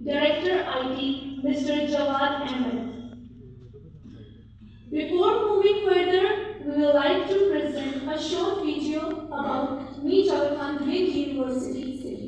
Director IT, Mr. Jawad Ahmed. Before moving further, we would like to present a short video about Meet Our Kandvik University City.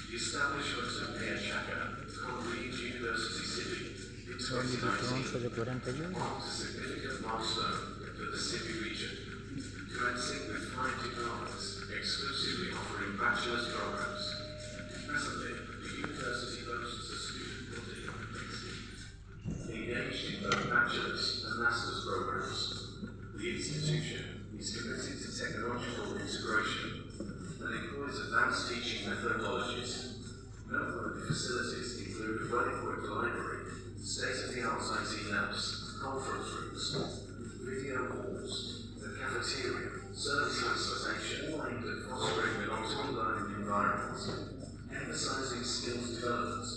The establishment of Mayor Chaka, Congreve University City, in 2019 marks a significant milestone for the Sibi region, commencing with 5 departments exclusively offering bachelor's programs. Presently, the university boasts a student body of engaged in both bachelor's and master's programs. The institution is committed to technological integration and employs advanced teaching methodologies. Noteworthy facilities include a well-equipped library, state-of-the-art IT labs, conference rooms, video halls, a cafeteria, service transportation all aimed at fostering an optimal learning environment. Emphasizing skills development,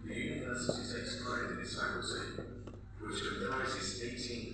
the university takes pride in its faculty, which comprises 18